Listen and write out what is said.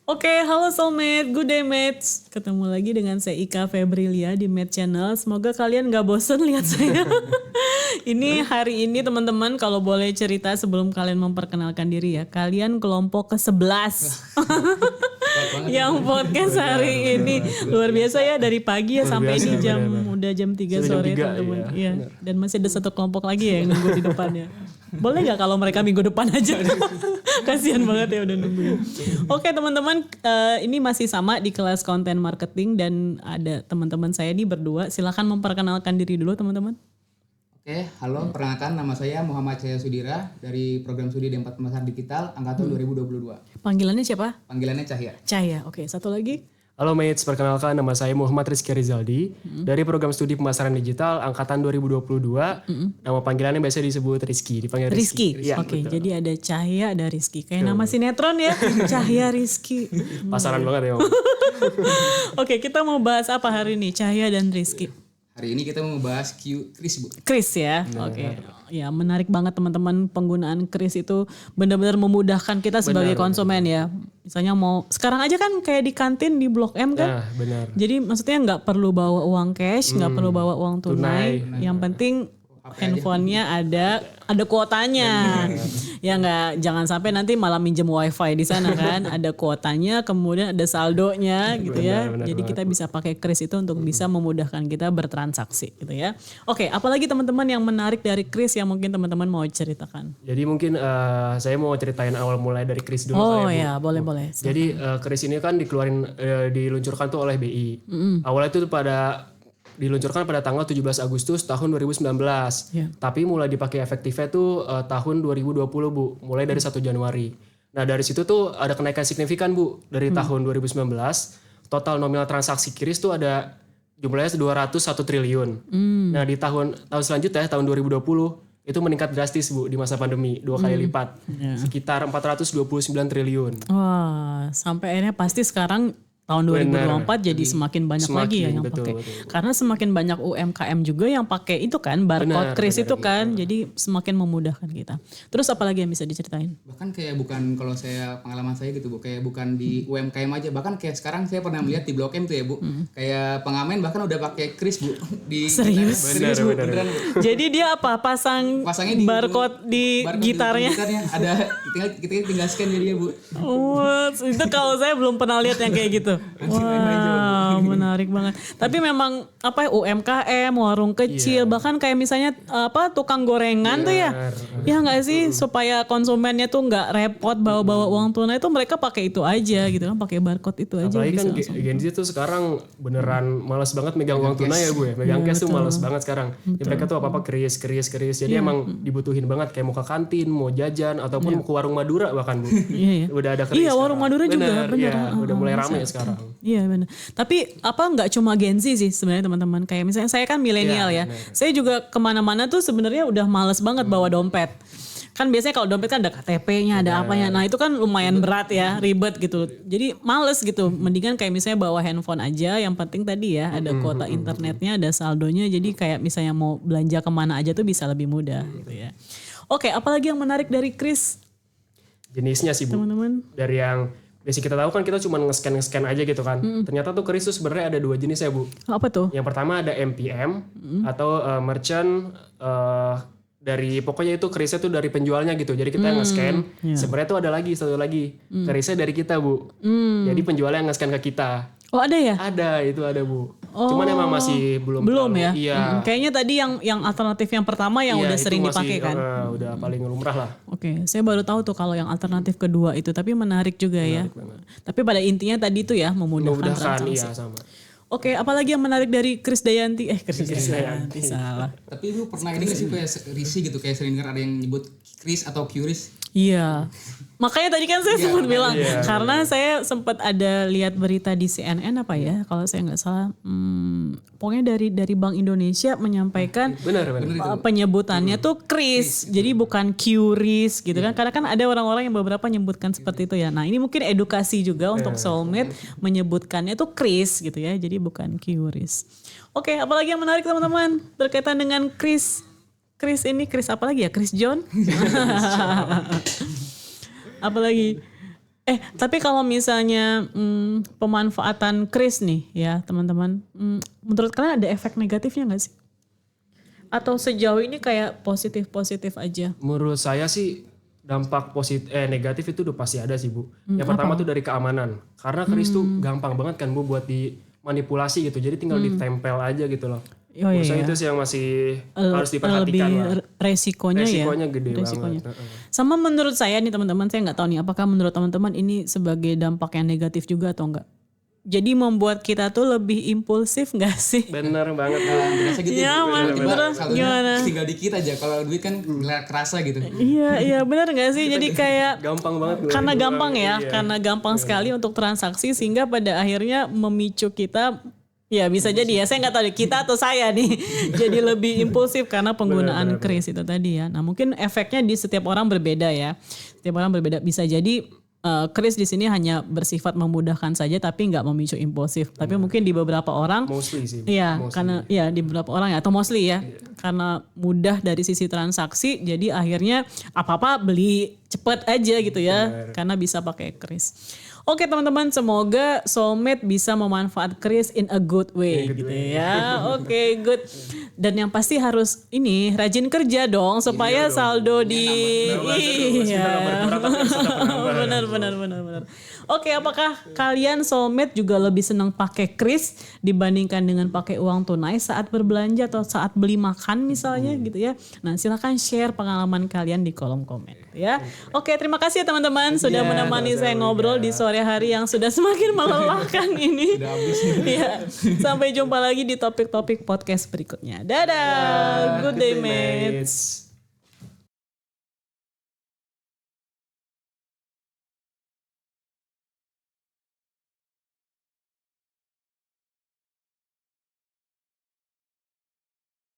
Oke, halo soulmate, good day mates. Ketemu lagi dengan saya Ika Febrilia di Mate Channel. Semoga kalian gak bosen lihat saya. Ini hari ini teman-teman, kalau boleh cerita sebelum kalian memperkenalkan diri ya. Kalian kelompok ke-11 yang podcast hari ini. Luar biasa ya, dari pagi ya sampai ini udah jam 3 sore teman-teman. Iya. Dan masih ada satu kelompok lagi ya yang nunggu di depannya. Boleh gak kalau mereka minggu depan aja? Kasian banget ya udah nungguin. Oke teman-teman, ini masih sama di kelas konten marketing dan ada teman-teman saya nih berdua. Silakan memperkenalkan diri dulu teman-teman. Oke, halo, perkenalkan nama saya Muhammad Cahya Sudira dari program studi D4 Pemasaran Digital angkatan 2022. Panggilannya siapa? Panggilannya Cahya. Cahya. Oke, satu lagi. Halo mates, perkenalkan nama saya Muhammad Rizky Rizaldi dari program studi pemasaran digital angkatan 2022. Nama panggilannya biasa disebut Rizky, dipanggil Rizky. Ya, Oke, jadi ada Cahya, ada Rizky. Kayak nama sinetron ya, Cahya Rizky. Pasaran banget ya Om. Oke, kita mau bahas apa hari ini? Cahya dan Rizky. Hari ini kita mau bahas Kris, Bu. Kris ya, oke. Ya menarik banget teman-teman, penggunaan Kris itu benar-benar memudahkan kita sebagai konsumen ya. Misalnya mau, sekarang aja kan kayak di kantin di Blok M kan. Nah, benar. Jadi maksudnya nggak perlu bawa uang cash, nggak perlu bawa uang tunai. Yang penting handphonenya ada kuotanya. Ya nggak, jangan sampai nanti malah minjem wifi di sana kan. Ada kuotanya, kemudian ada saldonya gitu ya. Jadi kita bisa pakai Kris itu untuk bisa memudahkan kita bertransaksi gitu ya. Oke, apalagi teman-teman yang menarik dari Kris yang mungkin teman-teman mau ceritakan? Jadi mungkin saya mau ceritain awal mulai dari Kris dulu. Oh ya, boleh. Jadi Kris ini kan diluncurkan tuh oleh BI. Awalnya itu diluncurkan pada tanggal 17 Agustus tahun 2019. Tapi mulai dipakai efektifnya tuh tahun 2020 Bu, mulai dari 1 Januari. Nah dari situ tuh ada kenaikan signifikan Bu. Dari tahun 2019, total nominal transaksi Kris tuh ada jumlahnya 201 triliun. Nah di tahun selanjutnya, tahun 2020, itu meningkat drastis Bu di masa pandemi, 2 kali lipat. Sekitar 429 triliun. Wah, sampai akhirnya pasti sekarang tahun 2024 jadi semakin banyak lagi ya yang pakai. Karena semakin banyak UMKM juga yang pakai itu kan, barcode Kris itu kan. Jadi semakin memudahkan kita. Terus apa lagi yang bisa diceritain? Bahkan kayak bukan, kalau saya pengalaman saya gitu Bu, kayak bukan di UMKM aja, bahkan kayak sekarang saya pernah melihat di Blok M tuh ya Bu, kayak pengamen bahkan udah pakai Kris Bu. Serius? Serius Bu, beneran Bu. Jadi dia apa? Pasangnya di barcode di gitarnya. Ada, kita tinggal scan dia Bu. Oh, itu kalau saya belum pernah lihat yang kayak gitu. Wah, menarik banget. Tapi memang apa ya, UMKM, warung kecil, bahkan kayak misalnya tukang gorengan tuh ya. Ya nggak sih, supaya konsumennya tuh nggak repot bawa-bawa uang tunai, itu mereka pakai itu aja gitu kan, pakai barcode itu aja. Apalagi kan Gen Z tuh sekarang beneran malas banget megang uang tunai ya Bu ya. Megang cash tuh malas banget sekarang. Ya, mereka tuh apa-apa keris. Jadi emang dibutuhin banget, kayak mau ke kantin, mau jajan, ataupun mau ke warung Madura bahkan Bu. Udah ada keris. Iya, warung Madura juga bener. Ya, udah mulai ramai sekarang. Iya benar. Tapi nggak cuma Gen Z sih sebenarnya teman-teman. Kayak misalnya saya kan milenial ya. Saya juga kemana-mana tuh sebenarnya udah males banget bawa dompet. Kan biasanya kalau dompet kan ada KTP-nya, ada apanya. Nah itu kan lumayan berat ya, ribet gitu. Jadi males gitu. Mendingan kayak misalnya bawa handphone aja. Yang penting tadi ya ada kuota internetnya, ada saldonya. Jadi kayak misalnya mau belanja kemana aja tuh bisa lebih mudah gitu ya. Oke, apalagi yang menarik dari Kris? Jenisnya sih Bu. Teman-teman. Dari yang biasa kita tahu kan kita cuma nge-scan aja gitu kan. Ternyata tuh Kris tuh sebenarnya ada 2 jenis ya Bu. Apa tuh? Yang pertama ada MPM atau merchant dari pokoknya itu Krisnya tuh dari penjualnya gitu. Jadi kita nge-scan. Sebenarnya tuh ada lagi satu lagi. Krisnya dari kita Bu. Jadi penjualnya yang nge-scan ke kita. Oh ada ya? Ada, itu ada Bu. Cuman emang masih belum ya? Iya. Kayaknya tadi yang alternatif yang pertama yang udah sering dipakai kan? Udah paling lumrah lah. Oke, saya baru tahu tuh kalau yang alternatif kedua itu, tapi menarik juga ya. Tapi pada intinya tadi tuh ya memudahkan transaksi. Iya sama. Oke, apalagi yang menarik dari Krisdayanti? Kris Dayanti salah. Tapi lu pernah ini gak sih kayak risih gitu, kayak sering dengar ada yang nyebut Kris atau Qris? Iya. Makanya tadi kan saya sempat bilang karena saya sempat ada lihat berita di CNN apa ya, kalau saya nggak salah, pokoknya dari Bank Indonesia menyampaikan penyebutannya tuh Kris, jadi bukan Qris gitu kan, karena kan ada orang-orang yang beberapa menyebutkan seperti itu ya. Nah ini mungkin edukasi juga untuk soulmate menyebutkannya tuh Kris gitu ya, jadi bukan Qris. Oke, apalagi yang menarik teman-teman berkaitan dengan Kris? Kris apa lagi ya? Kris John? Apalagi? Tapi kalau misalnya pemanfaatan kris nih ya teman-teman, menurut kalian ada efek negatifnya nggak sih? Atau sejauh ini kayak positif-positif aja? Menurut saya sih dampak negatif itu udah pasti ada sih Bu. Yang pertama tuh dari keamanan. Karena kris tuh gampang banget kan Bu buat dimanipulasi gitu. Jadi tinggal ditempel aja gitu loh. Menurut saya itu sih yang masih harus diperhatikan lah. Resikonya gede banget. Sama menurut saya nih teman-teman, saya nggak tahu nih apakah menurut teman-teman ini sebagai dampak yang negatif juga atau enggak. Jadi membuat kita tuh lebih impulsif nggak sih? Bener banget. Berasa gitu. Ya, bener. Gimana? Tinggal dikit aja. Kalau duit kan kerasa gitu. Iya bener nggak sih? Jadi kayak gampang banget. Karena gampang ya, karena gampang sekali untuk transaksi sehingga pada akhirnya memicu kita. Ya bisa jadi ya, saya nggak tahu kita atau saya nih jadi lebih impulsif karena penggunaan kris itu tadi ya. Nah mungkin efeknya di setiap orang berbeda ya, setiap orang berbeda. Bisa jadi kris di sini hanya bersifat memudahkan saja tapi nggak memicu impulsif. Tapi mungkin di beberapa orang, mostly sih. Iya, karena ya di beberapa orang ya atau mostly ya, karena mudah dari sisi transaksi, jadi akhirnya apa-apa beli cepet aja gitu ya, karena bisa pakai kris. Oke teman-teman, semoga soulmate bisa memanfaat kris in a good way gitu ya. Oke, good. Dan yang pasti harus ini rajin kerja dong supaya saldo di benar. Oke, apakah kalian soulmate juga lebih senang pakai kris dibandingkan dengan pakai uang tunai saat berbelanja atau saat beli makan misalnya gitu ya. Nah, silakan share pengalaman kalian di kolom komen ya. Oke, terima kasih ya teman-teman sudah menemani saya ngobrol di sore hari yang sudah semakin melelahkan ini. Ya, sampai jumpa lagi di topik-topik podcast berikutnya. Dadah. Good day, mates.